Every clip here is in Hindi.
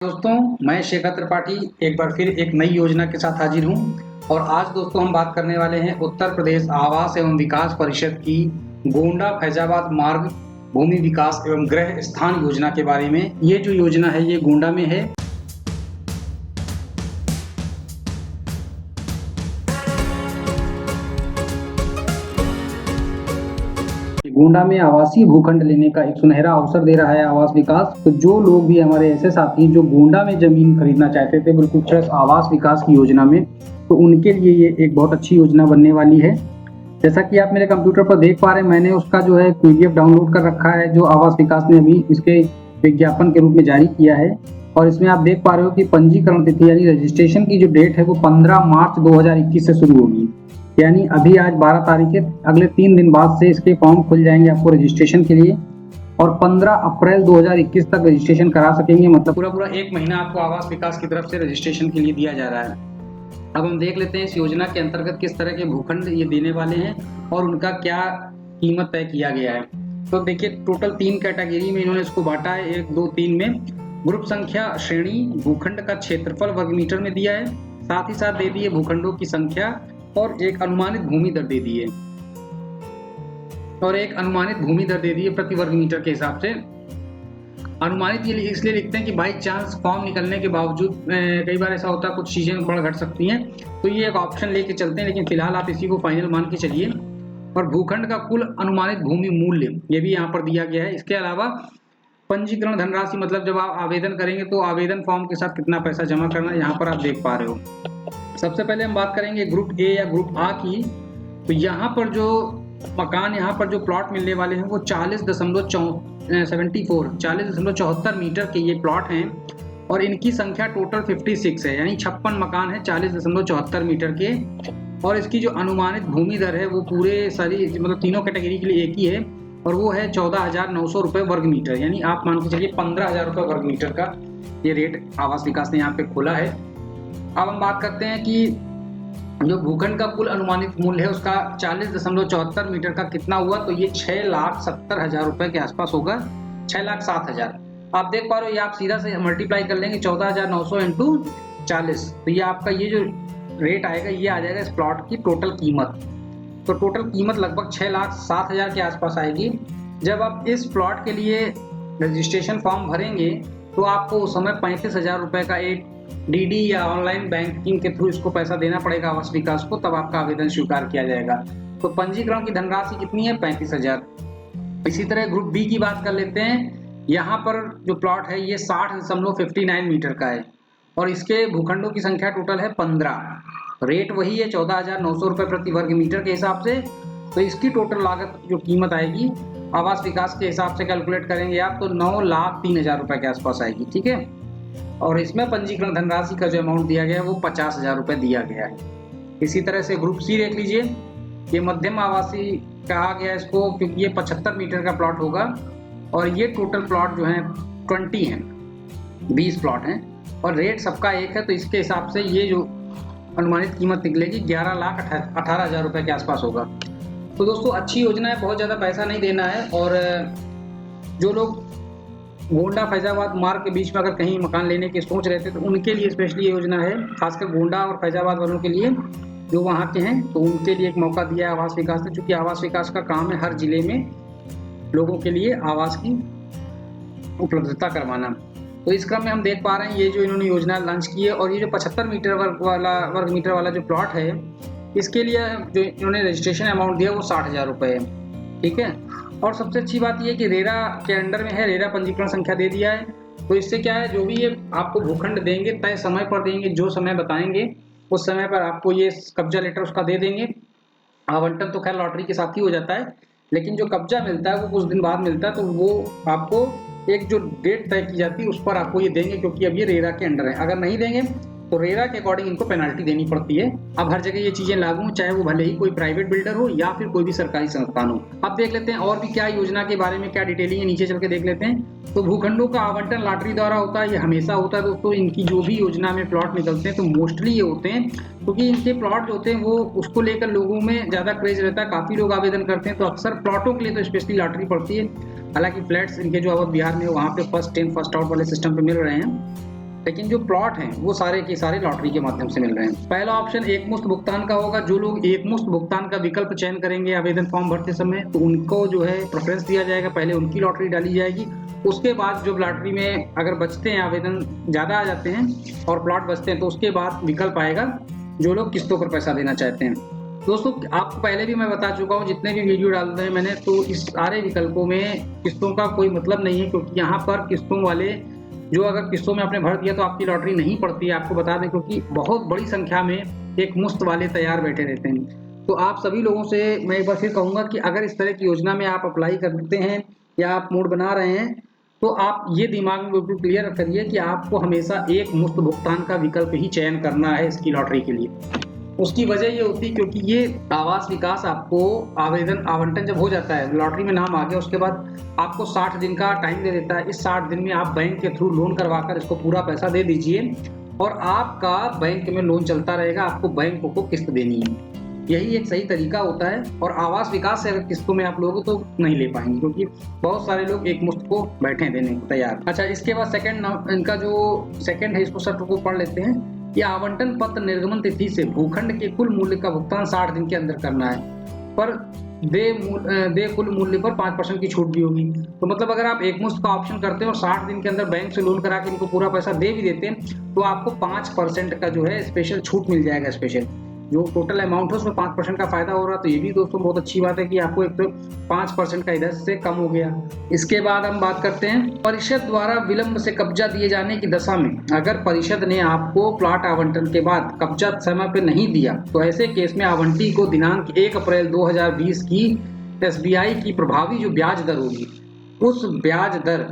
दोस्तों, मैं शेखर त्रिपाठी एक बार फिर एक नई योजना के साथ हाजिर हूं और आज दोस्तों हम बात करने वाले हैं उत्तर प्रदेश आवास एवं विकास परिषद की गोंडा फैजाबाद मार्ग भूमि विकास एवं गृह स्थान योजना के बारे में। ये जो योजना है ये गोंडा में है। गोंडा में आवासीय भूखंड लेने का एक सुनहरा अवसर दे रहा है आवास विकास। तो जो लोग भी हमारे ऐसे साथी जो गोंडा में जमीन खरीदना चाहते थे बिल्कुल फ्रेश आवास विकास की योजना में, तो उनके लिए ये एक बहुत अच्छी योजना बनने वाली है। जैसा कि आप मेरे कंप्यूटर पर देख पा रहे हैं, मैंने उसका जो है पीडीएफ डाउनलोड कर रखा है जो आवास विकास ने अभी इसके विज्ञापन के रूप में जारी किया है। और इसमें आप देख पा रहे हो कि पंजीकरण तिथि यानी रजिस्ट्रेशन की जो डेट है वो 15 मार्च 2021 से शुरू होगी। यानी अभी आज 12 तारीख है, अगले 3 दिन बाद से इसके फॉर्म खुल जाएंगे आपको रजिस्ट्रेशन के लिए और 15 अप्रैल 2021 तक रजिस्ट्रेशन करा सकेंगे। मतलब पूरा 1 महीना आपको आवास विकास की तरफ से रजिस्ट्रेशन के लिए दिया जा रहा है। अब हम देख लेते हैं इस योजना के अंतर्गत किस तरह के भूखंड ये देने वाले हैं और उनका क्या कीमत तय किया गया है। तो देखिए, टोटल 3 कैटेगरी में इन्होंने इसको बांटा है, 1, 2, 3 में। ग्रुप संख्या श्रेणी भूखंड का क्षेत्रफल वर्ग मीटर में दिया है, साथ ही साथ दे दिए भूखंडों की संख्या और एक अनुमानित भूमि दर दे दी है प्रति वर्ग मीटर के हिसाब से। अनुमानित ये इसलिए लिखते हैं कि बाई चांस फॉर्म निकलने के बावजूद कई बार ऐसा होता है कुछ चीजें बढ़ घट सकती हैं, तो ये एक ऑप्शन लेके चलते हैं, लेकिन फिलहाल आप इसी को फाइनल मान के चलिए। और भूखंड का कुल अनुमानित भूमि मूल्य ये भी यहाँ पर दिया गया है। इसके अलावा पंजीकरण धनराशि, मतलब जब आप आवेदन करेंगे तो आवेदन फॉर्म के साथ कितना पैसा जमा करना है यहाँ पर आप देख पा रहे हो। सबसे पहले हम बात करेंगे ग्रुप ए या ग्रुप आ की। तो यहाँ पर जो मकान, यहाँ पर जो प्लॉट मिलने वाले हैं वो 40.74 मीटर के ये प्लॉट हैं और इनकी संख्या टोटल 56 है, यानी 56 मकान है 40.74 मीटर के। और इसकी जो अनुमानित भूमि दर है वो पूरे सारी मतलब तीनों कैटेगरी के लिए एक ही है और वो है 14,900 रुपये वर्ग मीटर, यानी आप मान के चलिए 15,000 रुपये वर्ग मीटर का ये रेट आवास विकास ने यहाँ पे खोला है। अब हम बात करते हैं कि जो भूखंड का कुल अनुमानित मूल्य है उसका 40.74 मीटर का कितना हुआ, तो ये 6,70,000 रुपये के आसपास होगा, 6,07,000। आप देख पा रहे हो, ये आप सीधा से मल्टीप्लाई कर लेंगे 14,900 इंटू 40, तो ये आपका ये जो रेट आएगा ये आ जाएगा इस प्लॉट की टोटल कीमत। तो टोटल कीमत लगभग 6,07,000 के आसपास आएगी। जब आप इस प्लॉट के लिए रजिस्ट्रेशन फॉर्म भरेंगे तो आपको उस समय 35,000 रुपये का एक डीडी या ऑनलाइन बैंकिंग के थ्रू इसको पैसा देना पड़ेगा आवास विकास को, तब आपका आवेदन स्वीकार किया जाएगा। तो पंजीकरण की धनराशि कितनी है? 35,000। इसी तरह ग्रुप बी की बात कर लेते हैं। यहाँ पर जो प्लॉट है ये 60.59 मीटर का है और इसके भूखंडों की संख्या टोटल है 15। रेट वही है 14,900 रुपये प्रति वर्ग मीटर के हिसाब से। तो इसकी टोटल लागत जो कीमत आएगी आवास विकास के हिसाब से कैलकुलेट करेंगे आप तो 9,03,000 रुपये के आसपास आएगी, ठीक है। और इसमें पंजीकरण धनराशि का जो अमाउंट दिया गया है वो 50,000 रुपये दिया गया है। इसी तरह से ग्रुप सी देख लीजिए, ये मध्यम आवासीय कहा गया इसको क्योंकि ये 75 मीटर का प्लॉट होगा और ये टोटल प्लॉट जो है 20 हैं, 20 प्लॉट हैं और रेट सबका एक है, तो इसके हिसाब से ये जो अनुमानित कीमत निकलेगी 11,18,000 रुपये के आसपास होगा। तो दोस्तों अच्छी योजना है, बहुत ज़्यादा पैसा नहीं देना है। और जो लोग गोंडा फैजाबाद मार्ग के बीच में अगर कहीं मकान लेने की सोच रहे थे तो उनके लिए स्पेशली ये योजना है, खासकर गोंडा और फैजाबाद वालों के लिए जो वहाँ के हैं, तो उनके लिए एक मौका दिया है आवास विकास ने। चूँकि आवास विकास का काम है हर जिले में लोगों के लिए आवास की उपलब्धता करवाना। तो इस क्रम में हम देख पा रहे हैं ये जो इन्होंने योजना लॉन्च की है और ये जो 75 मीटर वर्ग मीटर वाला जो प्लॉट है इसके लिए जो इन्होंने रजिस्ट्रेशन अमाउंट दिया वो 60,000 रुपये है, ठीक है। और सबसे अच्छी बात यह कि रेरा के अंडर में है, रेरा पंजीकरण संख्या दे दिया है। तो इससे क्या है, जो भी ये आपको भूखंड देंगे तय समय पर देंगे, जो समय बताएंगे उस समय पर आपको ये कब्जा लेटर उसका दे देंगे। आवंटन तो खैर लॉटरी के साथ ही हो जाता है, लेकिन जो कब्जा मिलता है वो कुछ दिन बाद मिलता है, तो वो आपको एक जो डेट तय की जाती है उस पर आपको ये देंगे, क्योंकि अब ये रेरा के अंडर है। अगर नहीं देंगे तो रेरा के अकॉर्डिंग इनको पेनल्टी देनी पड़ती है। अब हर जगह ये चीजें लागू हो, चाहे वो भले ही कोई प्राइवेट बिल्डर हो या फिर कोई भी सरकारी संस्थान हो। अब देख लेते हैं और भी क्या योजना के बारे में क्या डिटेलिंग है, नीचे चल के देख लेते हैं। तो भूखंडों का आवंटन लॉटरी द्वारा होता है, ये हमेशा होता है दोस्तों। इनकी जो भी योजना में प्लॉट निकलते हैं तो मोस्टली ये होते हैं, क्योंकि इनके प्लॉट जो होते हैं वो उसको लेकर लोगों में ज़्यादा क्रेज रहता है, काफ़ी लोग आवेदन करते हैं, तो अक्सर प्लॉटों के लिए तो स्पेशली लॉटरी पड़ती है। हालांकि फ्लैट्स इनके जो अब बिहार में वहाँ पे फर्स्ट इन फर्स्ट आउट वाले सिस्टम पे मिल रहे हैं। लेकिन जो प्लॉट हैं वो सारे के सारे लॉटरी के माध्यम से मिल रहे हैं। पहला ऑप्शन एक मुश्त भुगतान का होगा। जो लोग एक मुश्त भुगतान का विकल्प चयन करेंगे आवेदन फॉर्म भरते समय, तो उनको जो है प्रेफरेंस दिया जाएगा, पहले उनकी लॉटरी डाली जाएगी। उसके बाद जो लॉटरी में अगर बचते हैं, आवेदन ज़्यादा आ जाते हैं और प्लॉट बचते हैं, तो उसके बाद विकल्प आएगा जो लोग किस्तों पर पैसा देना चाहते हैं। दोस्तों आपको पहले भी मैं बता चुका हूँ, जितने भी वीडियो डाल रहे हैं मैंने, तो इस सारे विकल्पों में किस्तों का कोई मतलब नहीं है, क्योंकि यहाँ पर किस्तों वाले जो अगर किस्तों में आपने भर दिया तो आपकी लॉटरी नहीं पड़ती है, आपको बता दें, क्योंकि बहुत बड़ी संख्या में एक मुफ्त वाले तैयार बैठे रहते हैं। तो आप सभी लोगों से मैं एक बार फिर कहूँगा कि अगर इस तरह की योजना में आप अप्लाई करते हैं या आप मूड बना रहे हैं, तो आप ये दिमाग में बिल्कुल क्लियर करिए कि आपको हमेशा एक मुफ्त भुगतान का विकल्प ही चयन करना है इसकी लॉटरी के लिए। उसकी वजह ये होती है क्योंकि ये आवास विकास आपको आवेदन आवंटन जब हो जाता है, लॉटरी में नाम आ गया, उसके बाद आपको 60 दिन का टाइम दे देता है। इस 60 दिन में आप बैंक के थ्रू लोन करवाकर इसको पूरा पैसा दे दीजिए और आपका बैंक में लोन चलता रहेगा, आपको बैंक को किस्त देनी है। यही एक सही तरीका होता है। और आवास विकास से अगर किस्तों में आप लोगे तो नहीं ले पाएंगे, क्योंकि बहुत सारे लोग एक मुश्त को बैठे देने को तैयार। अच्छा, इसके बाद सेकंड, इनका जो सेकंड है, इसको शर्त को पढ़ लेते हैं। यह आवंटन पत्र निर्गमन तिथि से भूखंड के कुल मूल्य का भुगतान 60 दिन के अंदर करना है, पर दे कुल मूल्य पर 5% की छूट भी होगी। तो मतलब अगर आप एक मुश्त का ऑप्शन करते हैं और 60 दिन के अंदर बैंक से लोन करा के इनको पूरा पैसा दे भी देते हैं, तो आपको 5% का जो है स्पेशल छूट मिल जाएगा। स्पेशल जो टोटल अमाउंट है उसमें 5% का फायदा हो रहा है। तो ये भी दोस्तों बहुत अच्छी बात है कि आपको एक तो 5% का इधर से कम हो गया। इसके बाद हम बात करते हैं परिषद द्वारा विलंब से कब्जा दिए जाने की दशा में, अगर परिषद ने आपको प्लॉट आवंटन के बाद कब्जा समय पर नहीं दिया, तो ऐसे केस में आवंटी को दिनांक 1 अप्रैल 2020 की SBI की प्रभावी जो ब्याज दर होगी, उस ब्याज दर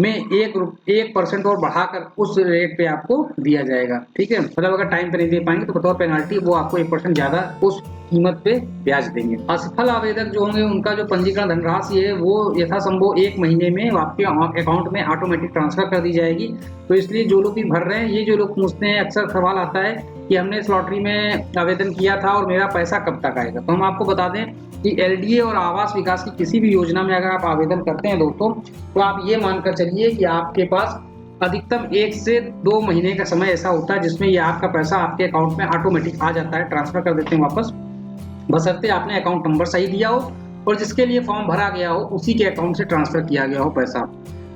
में 1% और बढ़ाकर उस रेट पे आपको दिया जाएगा। ठीक है, मतलब अगर टाइम पे नहीं दे पाएंगे तो बतौर पेनाल्टी वो आपको 1% ज्यादा उस कीमत पे ब्याज देंगे। असफल आवेदक जो होंगे उनका जो पंजीकरण धनराशि है वो यथासंभव 1 महीने में आपके अकाउंट में ऑटोमेटिक ट्रांसफर कर दी जाएगी। तो इसलिए जो लोग भी भर रहे हैं, ये जो लोग पूछते हैं, अक्सर सवाल आता है कि हमने इस लॉटरी में आवेदन किया था और मेरा पैसा कब तक आएगा। तो हम आपको बता दें कि LDA और आवास विकास की किसी भी योजना में अगर आप आवेदन करते हैं दोस्तों, तो आप ये मानकर चलिए कि आपके पास अधिकतम 1 से 2 महीने का समय ऐसा होता है जिसमें ये आपका पैसा आपके अकाउंट में ऑटोमेटिक आ जाता है, ट्रांसफर कर देते हैं वापस, बशर्ते आपने अकाउंट नंबर सही दिया हो और जिसके लिए फॉर्म भरा गया हो उसी के अकाउंट से ट्रांसफर किया गया हो पैसा।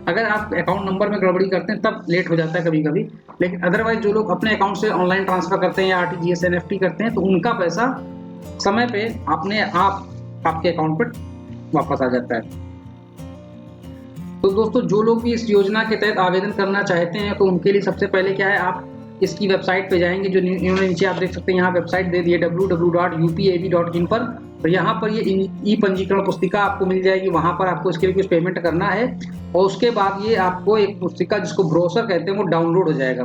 अगर आप अकाउंट नंबर में गड़बड़ी करते हैं तब लेट हो जाता है कभी कभी, लेकिन अदरवाइज जो लोग अपने अकाउंट से ऑनलाइन ट्रांसफर करते हैं या RTGS NFT करते हैं, तो उनका पैसा समय पे अपने आप आपके अकाउंट पर वापस आ जाता है। तो दोस्तों जो लोग भी इस योजना के तहत आवेदन करना चाहते हैं, तो उनके लिए सबसे पहले क्या है, आप इसकी वेबसाइट पे जाएंगे, जो इन्होंने नीचे आप देख सकते हैं यहाँ वेबसाइट दे दी है www.upab.in पर। तो यहाँ पर ये ई पंजीकरण पुस्तिका आपको मिल जाएगी, वहाँ पर आपको इसके लिए कुछ पेमेंट करना है और उसके बाद ये आपको एक पुस्तिका जिसको ब्रोशर कहते हैं वो डाउनलोड हो जाएगा।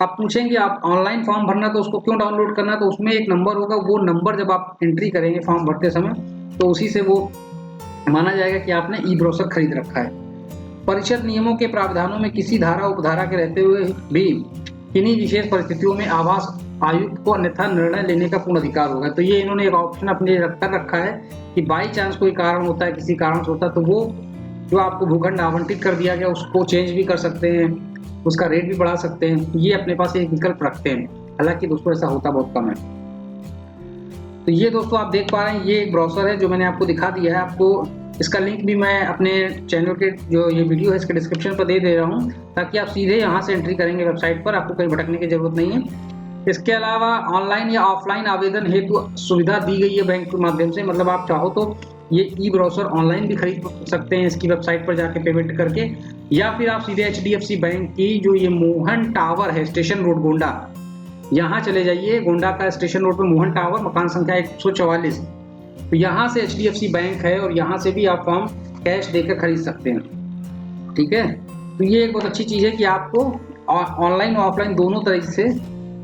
आप पूछेंगे आप ऑनलाइन फॉर्म भरना तो उसको क्यों डाउनलोड करना, तो उसमें एक नंबर होगा, वो नंबर जब आप एंट्री करेंगे फॉर्म भरते समय तो उसी से वो माना जाएगा कि आपने ई ब्रोशर खरीद रखा है। परिषद नियमों के प्रावधानों में किसी धारा उपधारा के रहते हुए भी किन्हीं विशेष परिस्थितियों में आवास आयुक्त को अन्यथा निर्णय लेने का पूर्ण अधिकार होगा। तो ये इन्होंने एक ऑप्शन अपने कर रखा है कि बाई चांस कोई कारण होता है, किसी कारण से होता है, तो वो जो आपको भूखंड आवंटित कर दिया गया उसको चेंज भी कर सकते हैं, उसका रेट भी बढ़ा सकते हैं, ये अपने पास एक विकल्प रखते हैं। हालांकि दोस्तों ऐसा होता बहुत कम है। तो ये दोस्तों आप देख पा रहे हैं, ये एक ब्राउज़र है जो मैंने आपको दिखा दिया है। आपको इसका लिंक भी मैं अपने चैनल के जो ये वीडियो है इसके डिस्क्रिप्शन पर दे रहा हूँ, ताकि आप सीधे यहाँ से एंट्री करेंगे वेबसाइट पर, आपको कहीं भटकने की जरूरत नहीं है। इसके अलावा ऑनलाइन या ऑफलाइन आवेदन हेतु सुविधा दी गई है बैंक के माध्यम से, मतलब आप चाहो तो ये ई ब्राउज़र ऑनलाइन भी खरीद सकते हैं इसकी वेबसाइट पर जाके पेमेंट करके, या फिर आप सीधे HDFC बैंक की जो ये मोहन टावर है स्टेशन रोड गोंडा, यहाँ चले जाइए। गोंडा का स्टेशन रोड पर मोहन टावर, मकान संख्या 144, तो यहाँ से HDFC बैंक है और यहाँ से भी आप फॉर्म कैश देकर खरीद सकते हैं। ठीक है, तो ये एक बहुत अच्छी चीज़ है कि आपको ऑनलाइन और ऑफलाइन दोनों तरीके से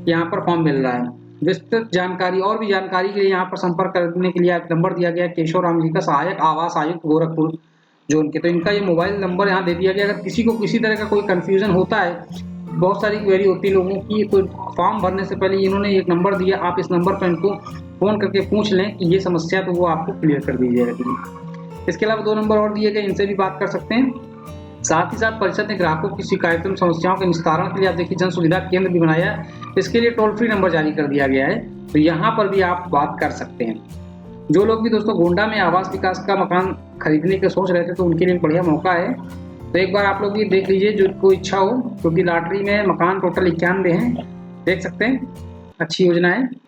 यहाँ पर फॉर्म मिल रहा है। विस्तृत जानकारी और भी जानकारी के लिए यहाँ पर संपर्क करने के लिए नंबर दिया गया केशव राम जी का, सहायक आवास आयुक्त गोरखपुर जो उनके, तो इनका ये मोबाइल नंबर यहाँ दे दिया गया। अगर किसी को किसी तरह का कोई कन्फ्यूजन होता है, बहुत सारी क्वेरी होती है लोगों की, तो फॉर्म भरने से पहले इन्होंने एक नंबर दिया, आप इस नंबर पर इनको फ़ोन करके पूछ लें कि ये समस्या, तो वो आपको क्लियर कर दी जाएगी। इसके अलावा 2 नंबर और दिए गए, इनसे भी बात कर सकते हैं। साथ ही साथ परिषद ने ग्राहकों की शिकायतों और समस्याओं के निस्तारण के लिए आप देखिए जन सुविधा केंद्र भी बनाया है। इसके लिए टोल फ्री नंबर जारी कर दिया गया है, तो यहाँ पर भी आप बात कर सकते हैं। जो लोग भी दोस्तों गोंडा में आवास विकास का मकान खरीदने के सोच रहे थे तो उनके लिए बढ़िया मौका है। तो एक बार आप लोग भी देख लीजिए जो कोई इच्छा हो, क्योंकि लॉटरी में मकान टोटल 91 हैं, देख सकते हैं, अच्छी योजना है।